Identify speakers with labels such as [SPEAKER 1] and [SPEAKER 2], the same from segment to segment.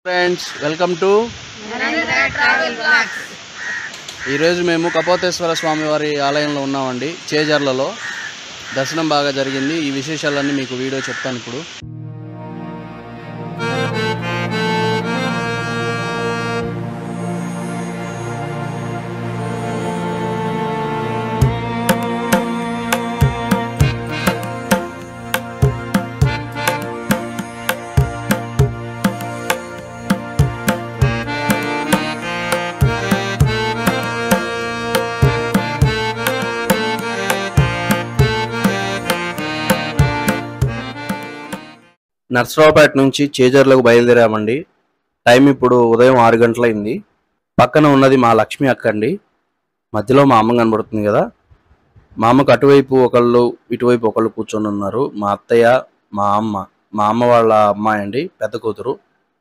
[SPEAKER 1] Friends welcome to ఈరోజు మేము కపోతేశ్వర స్వామి వారి ఆలయంలో ఉన్నామండి. చేజర్లలో దర్శనం బాగా జరిగింది. ఈ విశేషాలన్నీ మీకు వీడియో చెప్తాను ఇప్పుడు. నర్సరావుపేట నుంచి చేజర్లకు బయలుదేరామండి. టైం ఇప్పుడు ఉదయం 6 గంటలైంది. పక్కన ఉన్నది మా లక్ష్మి అక్క అండి. మధ్యలో మా అమ్మ కనబడుతుంది కదా. మా అమ్మకు అటువైపు ఒకళ్ళు ఇటువైపు ఒకళ్ళు కూర్చొని ఉన్నారు. మా అత్తయ్య, మా అమ్మ వాళ్ళ అమ్మాయి అండి, పెద్ద కూతురు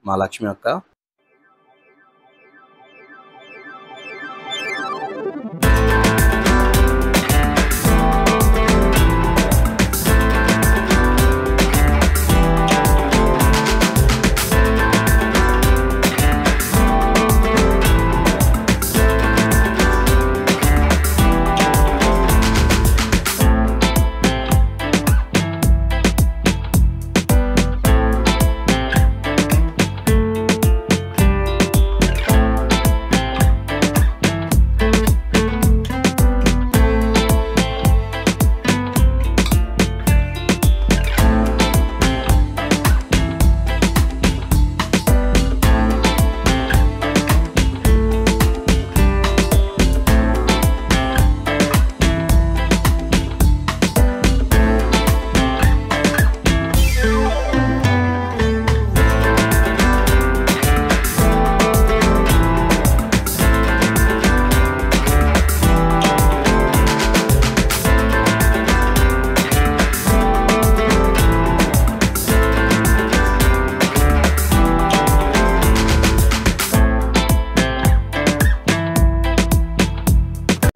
[SPEAKER 1] మా లక్ష్మి అక్క.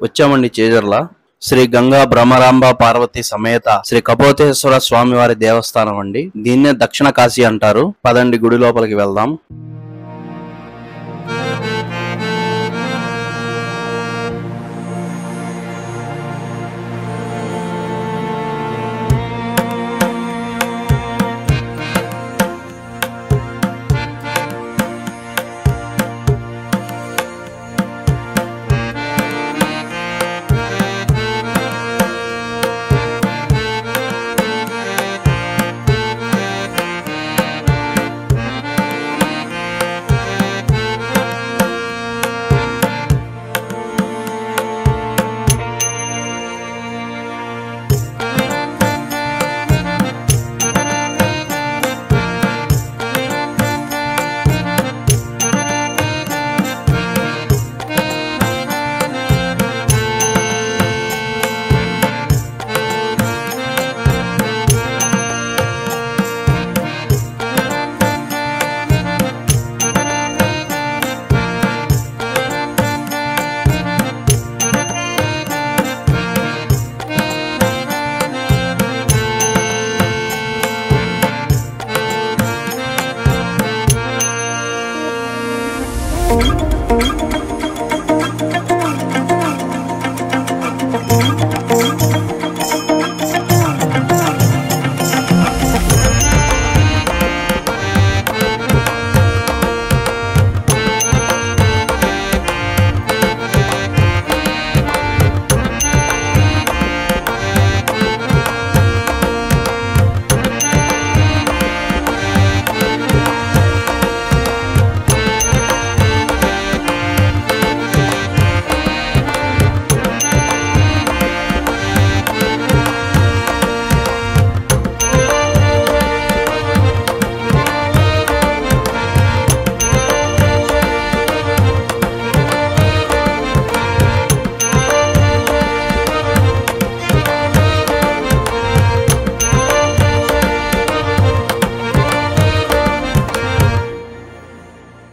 [SPEAKER 1] వచ్చామండి చేజర్ల శ్రీ గంగా భ్రమరాంబ పార్వతి సమేత శ్రీ కపోతేశ్వర స్వామి వారి దేవస్థానం అండి. దీన్నే దక్షిణ కాశీ అంటారు. పదండి గుడి లోపలికి వెళ్దాం.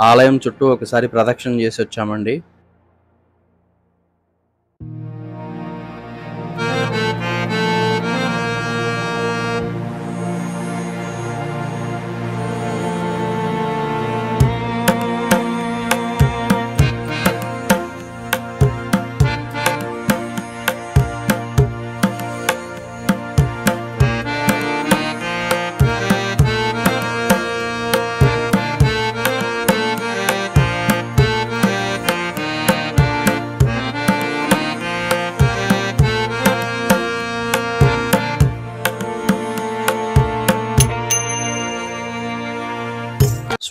[SPEAKER 1] ఆలయం చుట్టూ ఒకసారి ప్రదక్షిణ చేసి వచ్చామండి.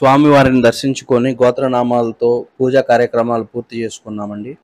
[SPEAKER 1] స్వామివారిని దర్శించుకొని గోత్రనామాలతో పూజా కార్యక్రమాలు పూర్తి చేసుకున్నామండి.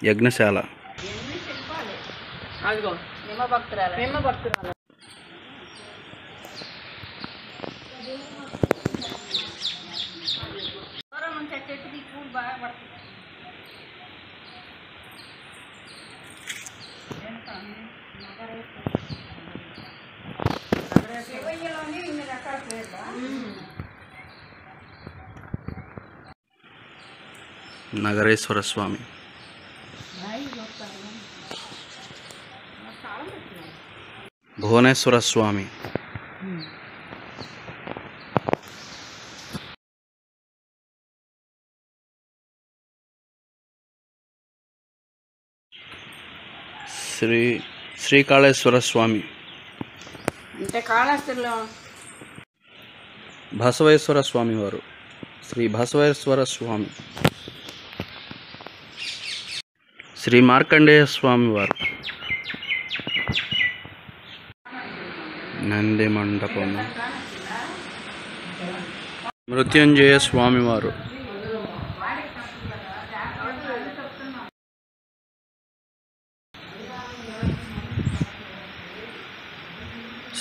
[SPEAKER 1] యజ్ఞశాల నగరేశ్వర స్వామి, భువనేశ్వర స్వామి, శ్రీకాళేశ్వర స్వామి, బసవేశ్వర స్వామి వారు, శ్రీ బసవేశ్వర స్వామి, శ్రీ మార్కండేయ స్వామి వారు, నంది మండపము, మృత్యుంజయ స్వామి వారు,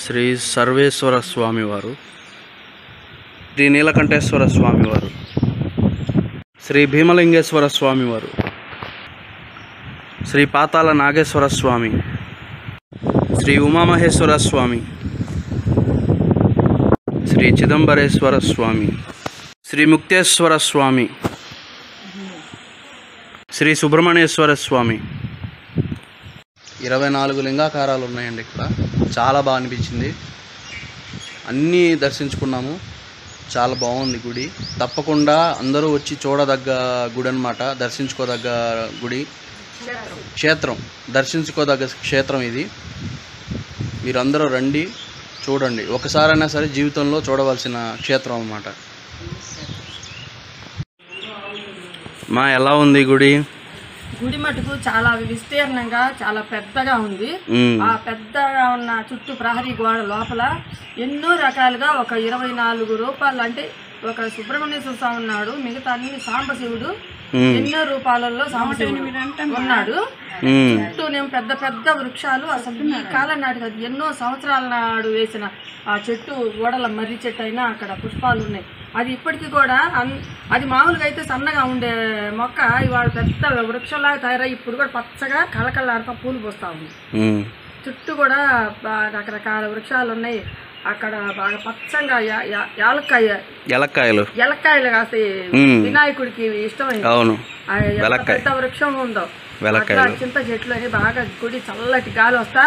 [SPEAKER 1] శ్రీ సర్వేశ్వర స్వామి వారు, శ్రీ నీలకంఠేశ్వర స్వామి వారు, శ్రీ భీమలింగేశ్వర స్వామి వారు, శ్రీ పాతాళ నాగేశ్వర స్వామి, శ్రీ ఉమామహేశ్వర స్వామి, శ్రీ చిదంబరేశ్వర స్వామి, శ్రీ ముక్తేశ్వర స్వామి, శ్రీ సుబ్రహ్మణ్యేశ్వర స్వామి. 24 లింగాకారాలు ఉన్నాయండి ఇక్కడ. చాలా బాగా అనిపించింది. అన్నీ దర్శించుకున్నాము. చాలా బాగుంది గుడి. తప్పకుండా అందరూ వచ్చి చూడదగ్గ గుడి అన్నమాట. దర్శించుకోదగ్గ గుడి, క్షేత్రం, దర్శించుకోదగ్గ క్షేత్రం ఇది. మీరందరూ రండి, చూడండి. ఒకసారైనా సరే జీవితంలో చూడవలసిన క్షేత్రం అన్నమాట. మా ఎలా ఉంది గుడి?
[SPEAKER 2] గుడి మటుకు చాలా విస్తీర్ణంగా చాలా పెద్దగా ఉంది. ఆ పెద్దగా ఉన్న చుట్టూ ప్రహరీ గోడ లోపల ఎన్నో రకాలుగా ఒక 24 రూపాయలు, అంటే ఒక సుబ్రహ్మణ్యేశ్వర స్వామి ఉన్నాడు, మిగతా అన్ని సాంబశివుడు ఎన్నో రూపాలలో సాంబశివుడు ఉన్నాడు. చుట్టూ పెద్ద పెద్ద వృక్షాలు. అసలు ఈ కాలం నాటి కాదు, ఎన్నో సంవత్సరాల నాడు వేసిన ఆ చెట్టు, గోడల మర్రి చెట్టు అయినా అక్కడ పుష్పాలు ఉన్నాయి. అది ఇప్పటికీ కూడా అది మామూలుగా అయితే సన్నగా ఉండే మొక్క ఇవాళ పెద్ద వృక్షంలాగా తయారై ఇప్పుడు కూడా పచ్చగా కళకళలాడుతూ పూలు పోస్తా ఉంది. చుట్టూ కూడా రకరకాల వృక్షాలు ఉన్నాయి. అక్కడ బాగా పచ్చంగా ఎలక్కాయలు కాస్తాయి. వినాయకుడికి ఇష్టమైంది పెద్ద వృక్షం ఉందో అట్లా చింత చెట్లు అని బాగా గుడి చల్లటి గాలి వస్తా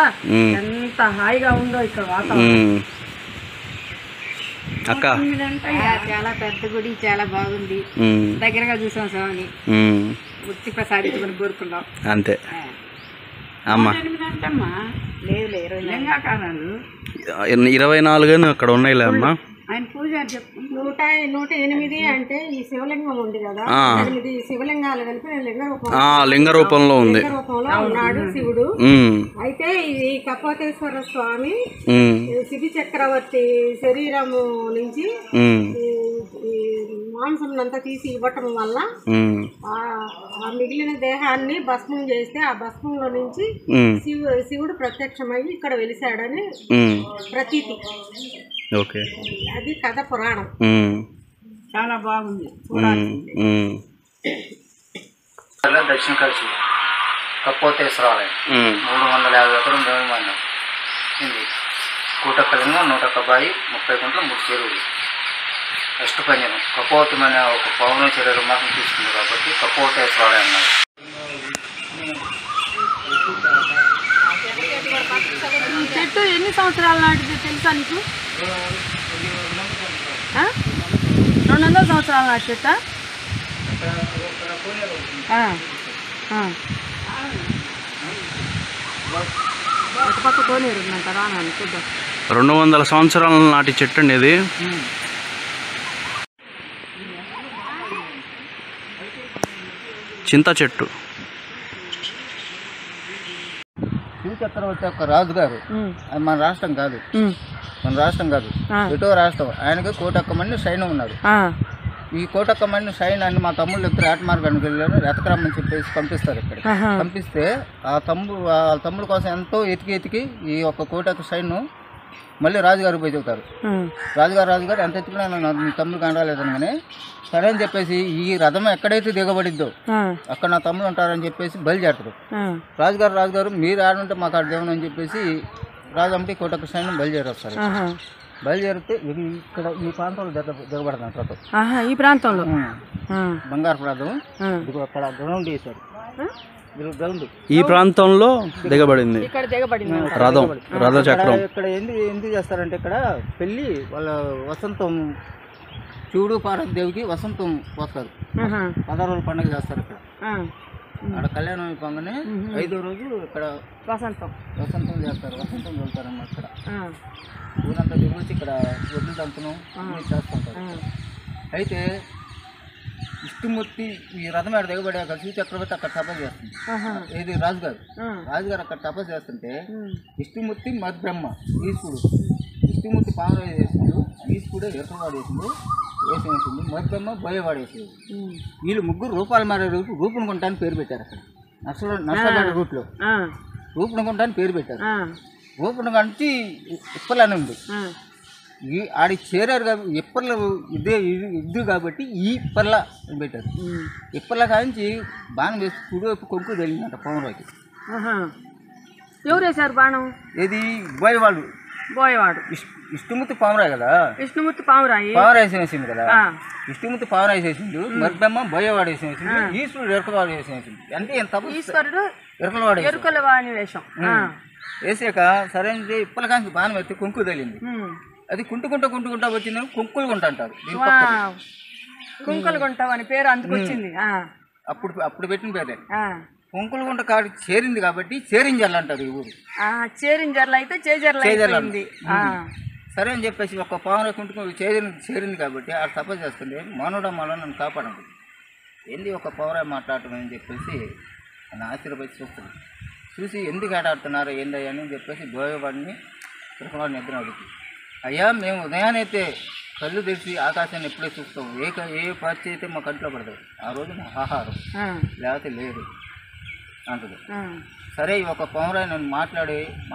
[SPEAKER 2] ఎంత హాయిగా ఉందో ఇక్కడ వాతావరణం. చాలా పెద్ద గుడి, చాలా బాగుంది. దగ్గరగా చూసాం స్వామిని, వృత్తి ప్రసాదించుకుని కోరుకున్నాం
[SPEAKER 1] అంతే. అమ్మా
[SPEAKER 2] 24
[SPEAKER 1] అక్కడ ఉన్నాయిలే అమ్మా.
[SPEAKER 2] ఆయన పూజ చెప్పుకుంటే 108 అంటే ఈ శివలింగం ఉంది కదా, 8 శివలింగాలు కలిపి
[SPEAKER 1] లింగ రూపంలో ఉంది,
[SPEAKER 2] రూపంలో ఉన్నాడు శివుడు. అయితే ఇది కపోతేశ్వర స్వామి శిబి చక్రవర్తి శరీరము నుంచి మాంసం అంతా తీసి ఇవ్వటం వల్ల ఆ మిగిలిన దేహాన్ని భస్మం చేస్తే ఆ భస్మంలో నుంచి శివుడు ప్రత్యక్షమై ఇక్కడ వెలిశాడని ప్రతీతి. అది కథ పురాణం. చాలా బాగుంది.
[SPEAKER 3] దక్షిణ కాశీ కపోతేశ్వరాలయం 350 ఎకరం దేవమండం ఉంది. కూటక్కలింగం 101 బాయి 30 గుంటలు 3 చెరువులు. అష్టపంజరం కపోతం అనే ఒక పౌన శరీరం మాత్రం తీసుకుంది కాబట్టి కపోతేశ్వరాలయం అన్నారు.
[SPEAKER 2] చెట్టు ఎన్ని సంవత్సరాల నాటిది తెలుసా నీకు? 200 సంవత్సరాల నాటి చెట్ట. పక్క కోనేరు ఉందంటారా? చూద్దాం.
[SPEAKER 1] 200 సంవత్సరాల నాటి చెట్టు అండి ఇది. చింత చెట్టు.
[SPEAKER 3] శివ చక్రవర్తి యొక్క రాజుగారు, అది మన రాష్ట్రం కాదు, ఎటో రాష్ట్రం. ఆయనకి 1,01 మంది సైన్యం ఉన్నారు. ఈ 1,01 మంది సైన్యాన్ని మా తమ్ముళ్ళు ఇద్దరు ఏట మార్గానికి వెళ్ళారు, ఎతకరమ్మని చెప్పేసి పంపిస్తారు. ఇక్కడ పంపిస్తే ఆ తమ్ముడు కోసం ఎంతో ఎతికి ఈ యొక్క 1,01 సైన్యం మళ్ళీ రాజుగారు పోయి చెబుతారు. రాజుగారు ఎంత ఎత్తుకున్నా మీ తమ్ముడు కనరాలేదని, సరే అని చెప్పేసి ఈ రథం ఎక్కడైతే దిగబడిద్దో అక్కడ నా తమ్ముడు ఉంటారని చెప్పేసి బయలుదేరతారు. రాజుగారు మీరు ఆడుంటే మాకు ఆడ దేవుని అని చెప్పేసి రాజు అమ్మటి 1,01 సైన్యం బయలుదేరొస్తారు. బయలుదేరితే ఇక్కడ ఈ ప్రాంతంలో దిగబడతాను రథం.
[SPEAKER 2] ఈ ప్రాంతంలో
[SPEAKER 3] బంగారు ప్రాంతం అక్కడ గ్రౌండ్ వేశారు.
[SPEAKER 1] ఈ ప్రాంతంలో దిగబడింది రథ చక్రం.
[SPEAKER 3] ఇక్కడ ఎందుకు చేస్తారంటే ఇక్కడ పెళ్లి వాళ్ళ వసంతం శివుడు పార్వతీదేవికి వసంతం పోస్తారు. 16 రోజుల పండుగ చేస్తారు ఇక్కడ. అక్కడ కళ్యాణం అయిపోగానే 5వ రోజు ఇక్కడ వసంతం చేస్తారు. వసంతం వెళ్తారన్నమాట. ఇక్కడ ఊరంతా దిగుచ్చి ఇక్కడ వడ్లు దంపనం చేస్తుంటారు. అయితే విష్ణుమూర్తి ఈ రథం ఆడ దిగబడాక శివ చక్రవర్తి అక్కడ తపస్సు చేస్తుంది. ఏది రాజుగారు అక్కడ తపస్సు చేస్తుంటే విష్ణుమూర్తి మధ్బ్రహ్మ ఈశ్వరుడు, విష్ణుమూర్తి పామరాజు వేసిండు, ఈశ్వరుడు ఎర్రవాడు వేసిండు, మధ్బ్రహ్మ బోయవాడు వేసిండు. వీళ్ళు ముగ్గురు రూపాలు మారే రూపునుకుంటానికి పేరు పెట్టారు. అక్కడ నష్టపేట రూట్లో రూపునుకుంటానికి పేరు పెట్టారు. రూపునుకంటి ఇప్పలనే ఉంది. ఆడికి చేరారు కాబట్టి ఇప్పర్ల ఇద్దు కాబట్టి ఈ ఇప్పర్ల పెట్టారు. ఇప్పర్ల కాంచి బాణం వేసి కుడివైపు కొంకు తెలియదంట పౌనరాకి.
[SPEAKER 2] ఎవరు వేశారు బాణం?
[SPEAKER 3] ఏది బోయవాడు విష్ణుమూర్తి పావురాయి కదా, పావురాయి వేసింది కదా. విష్ణుమూర్తి పావురాయి వేసిండు, మర్బెమ్మ బోయవాడు వేసిండు, ఈశ్వరుడు ఎరుకలవాడు వేసిండు. అంటే ఎంత ఈశ్వరుడు ఎరుకలవాడి వేషం వేసాక సరే ఇప్పల కాంచి బాణం వేస్తే కొంకు తెలియంది. అది కుంటుకుంటా వచ్చింది కుంకులు గుంట అంటారు.
[SPEAKER 2] కుంకులు గుంట అని పేరు అందుకు వచ్చింది.
[SPEAKER 3] అప్పుడు పెట్టిన పేరే కుంకులు గుంట కాదు, చేరింది కాబట్టి చేరింజర్లు అంటారు ఈ ఊరు.
[SPEAKER 2] చేరింజర్లు అయితే చేజర్లు.
[SPEAKER 3] సరే అని చెప్పేసి ఒక పావున కుంటుకు చేరింది కాబట్టి ఆ తపస్సు చేస్తుంది. మనోడమ్మలో నన్ను కాపాడండి, ఏంది ఒక పౌరాయి మాట్లాడటం అని చెప్పేసి నన్ను ఆశ్చర్యపరిచి చూస్తుంది. చూసి ఎందుకు ఆడాడుతున్నారు ఏందయ్యా అని చెప్పేసి బోయవాడిని తిరుపతివాడిని నిద్ర అడుగుతుంది. అయ్యా మేము ఉదయాన్నైతే కళ్ళు తెరిచి ఆకాశాన్ని ఎప్పుడే చూస్తాం, ఏ పచ్చి అయితే మా కంట్లో పడతాం, ఆ రోజు మా ఆహారం లేకపోతే లేదు అంటుంది. సరే ఈ ఒక పౌరాయి నన్ను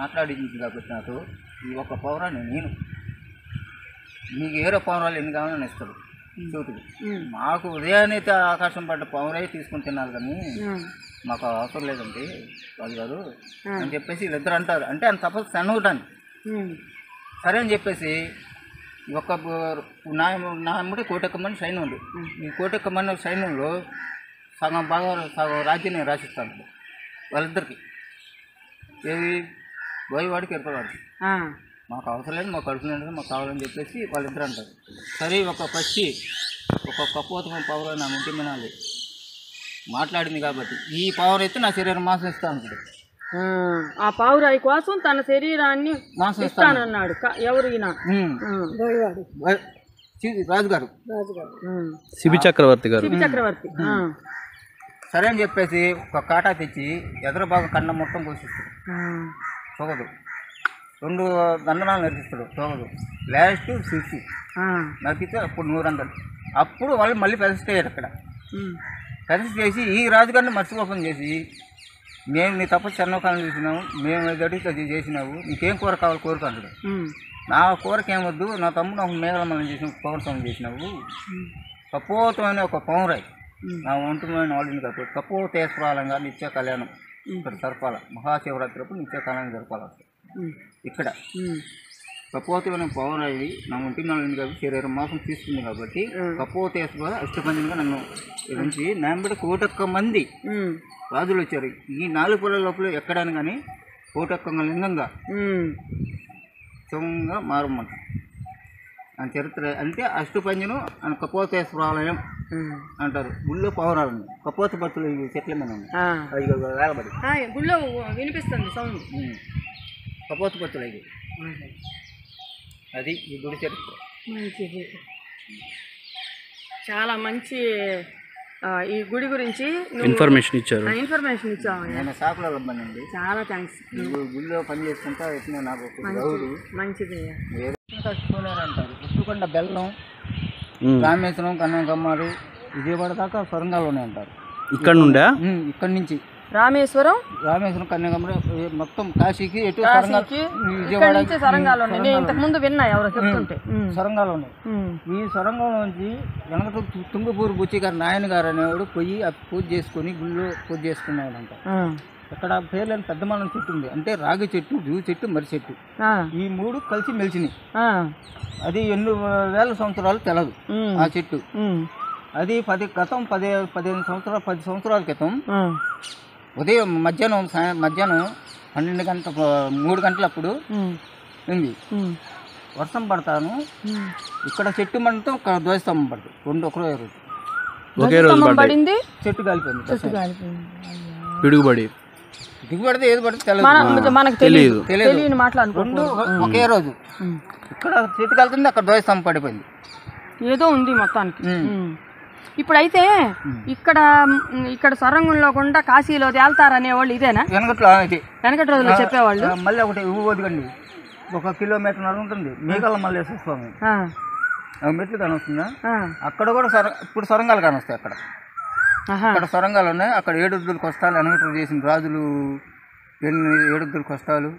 [SPEAKER 3] మాట్లాడింది కాబట్టి నాకు ఈ ఒక పౌరాన్ని నేను మీకు ఏరో పౌరాలు ఎన్ని కావాలని ఇస్తాడు చూతుడు. మాకు ఉదయాన్నైతే ఆకాశం పడ్డ పౌరాయి తీసుకుని తినాలి కానీ మాకు అవసరం లేదండి వాళ్ళు కాదు అని చెప్పేసి వీళ్ళిద్దరు అంటారు. అంటే ఆయన తపస్సు సన్నగటానికి. సరే అని చెప్పేసి ఒక నా అమ్మటి 1,01 మంది సైన్యం ఉంది. ఈ 1,01 మంది సైన్యంలో సగం రాజ్యాన్ని రాసిస్తాను వాళ్ళిద్దరికి. ఏది బోయవాడికి ఎరపవాడికి. మాకు అవసరం లేదు, మాకు కడుపు లేదు, మాకు కావాలని చెప్పేసి వాళ్ళిద్దరు అంటారు. సరే ఒక కపోతమైన పవర్ నా ముందు వినాలి మాట్లాడింది కాబట్టి ఈ పవర్ అయితే నా శరీరం మాసం ఇస్తాను అనుకుంటాడు.
[SPEAKER 2] ఆ పావురాయి కోసం తన శరీరాన్ని మాసం ఇస్తానన్నాడు. ఎవరు?
[SPEAKER 3] రాజుగారు
[SPEAKER 1] శిబి చక్రవర్తి గారు.
[SPEAKER 2] చక్రవర్తి.
[SPEAKER 3] సరే అని చెప్పేసి ఒక కాటా తెచ్చి ఎదురు బాగా కన్న మొత్తం కోసిస్తాడు, తోగదు. 2 దండనాలు నరికిస్తాడు, తోగదు. లాస్ట్ 60 నరికితే అప్పుడు 100. అప్పుడు వాళ్ళు మళ్ళీ ప్రతిష్ట అయ్యారు అక్కడ. ప్రతిష్ట చేసి ఈ రాజుగారిని మర్చిపోపం చేసి, మేము నీ తపస్సు ఎన్నోకాలం చేసినావు, మేము గడితో చేసినావు, నీకేం కూర కావాలి కోరుకుంటాడు. నా కూరకి ఏమొద్దు, నా తమ్ముడు ఒక మేఘలమలం చేసిన పౌరస్వామి చేసినావు, కపోతమైన ఒక పౌరాయి నా ఒంటమైన వాళ్ళని కాదు, కపోతేశ్వరాలంగా నిత్య కళ్యాణం ఇక్కడ జరపాల. మహాశివరాత్రి అప్పుడు నిత్య కళ్యాణం జరపాలి ఇక్కడ. కపోతమైన పౌరాయి నా ఒంటి వాళ్ళని కాదు, శరీరం మాసం తీసుకుంది కాబట్టి కపోతేశ్వర అష్టపందిగా నన్ను నుంచి నాంబడి 1,1 మంది రాజులు వచ్చారు. ఈ 4 పొలాల లోపల ఎక్కడానికి కానీ 1,1 లింగంగా శివంగా మారమ్మంట అని చరిత్ర. అంటే అష్టపంజను అని కపోతేశ్వరాలయం అంటారు. గుళ్ళో పౌరాలు ఉన్నాయి, కపోత భక్తులు ఈ చెట్ల మీద ఉన్నాయి వేలబడి
[SPEAKER 2] గుళ్ళో వినిపిస్తుంది సౌండ్.
[SPEAKER 3] కపోత భక్తులు అవి. అది ఈ గుడి చరిత్ర.
[SPEAKER 2] మంచిది, చాలా మంచి ఈ గుడి గురించి
[SPEAKER 1] ఇన్ఫర్మేషన్ ఇచ్చావు.
[SPEAKER 3] నేను సాకులలో ఇబ్బంది.
[SPEAKER 2] చాలా థ్యాంక్స్.
[SPEAKER 3] గుళ్ళో పని చేసుకుంటా వచ్చిన నాకు గౌడు
[SPEAKER 2] మంచిది.
[SPEAKER 3] అంటారు. ఉప్పుకొండ బెల్లం, రామేశ్వరం, కన్యాకుమారి, విజయవాడ దాకా సొరంగాలు ఉన్నాయి అంటారు.
[SPEAKER 1] ఇక్కడ నుండా?
[SPEAKER 3] ఇక్కడ నుంచి
[SPEAKER 2] రామేశ్వరం,
[SPEAKER 3] కన్యాకుమారి మొత్తం కాశీకి ఎటు
[SPEAKER 2] విజయవాడ సొరంగాలు ఉన్నాయి. నేను ఇంతకు ముందు విన్నా, ఎవరో చెప్తుంటే
[SPEAKER 3] సొరంగాలు ఉన్నాయి. ఈ సొరంగం నుంచి వెనక తుంగపూరు బుచ్చి గారు నాయన గారు అనేవాడు పోయి పూజ చేసుకుని గుళ్ళో పూజ చేసుకున్నాడంట. అక్కడ పేర్లేని పెద్ద మనం చెట్టు ఉంది, అంటే రాగి చెట్టు, జూ చెట్టు, మర్రి చెట్టు, ఈ 3 కలిసి మెలిచినాయి. అది ఎన్ని వేల సంవత్సరాలు తెలదు ఆ చెట్టు. అది 15 సంవత్సరాల క్రితం ఉదయం మధ్యాహ్నం 12 గంటల 3 గంటలప్పుడు ఉంది వర్షం పడతాను. ఇక్కడ చెట్టు మండతం, ఇక్కడ ధ్వజస్తంభం పడుతుంది. 2 ఒకే రోజు
[SPEAKER 2] పడింది.
[SPEAKER 3] చెట్టు కాలిపోయింది.
[SPEAKER 1] పిడుగుబడి
[SPEAKER 3] దిగుబడితే ఏది పడితే తెలియదు,
[SPEAKER 2] మనకు తెలియదు.
[SPEAKER 3] రెండు ఒకే రోజు. ఇక్కడ చెట్టు కాలుతుంది, అక్కడ ధ్వజస్తంభం పడిపోయింది.
[SPEAKER 2] ఏదో ఉంది మొత్తానికి. ఇప్పుడైతే ఇక్కడ సొరంగంలో కూడా కాశీలో తేల్తారనే వాళ్ళు ఇదేనా? వెనకటి రోజుల్లో చెప్పేవాళ్ళు.
[SPEAKER 3] మళ్ళీ ఒకటి ఊదిగండి 1 కిలోమీటర్ ఉంటుంది, మేఘాల మల్లేశ్వర స్వామి మెట్లు కానొస్తుందా, అక్కడ కూడా ఇప్పుడు సొరంగాలు కానొస్తాయి. అక్కడ సొరంగాలు ఉన్నాయి. అక్కడ 7 కష్టాలు వెనకటి చేసిన రాజులు 7 కష్టాలు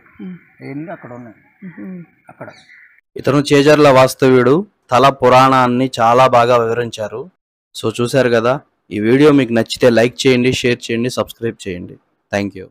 [SPEAKER 3] అవన్నీ అక్కడ ఉన్నాయి. అక్కడ
[SPEAKER 1] ఇతను చేజర్ల వాస్తవ్యుడు. తల పురాణాన్ని చాలా బాగా వివరించారు. సో చూశారు కదా, ఈ వీడియో మీకు నచ్చితే లైక్ చేయండి, షేర్ చేయండి, సబ్స్క్రైబ్ చేయండి. Thank you.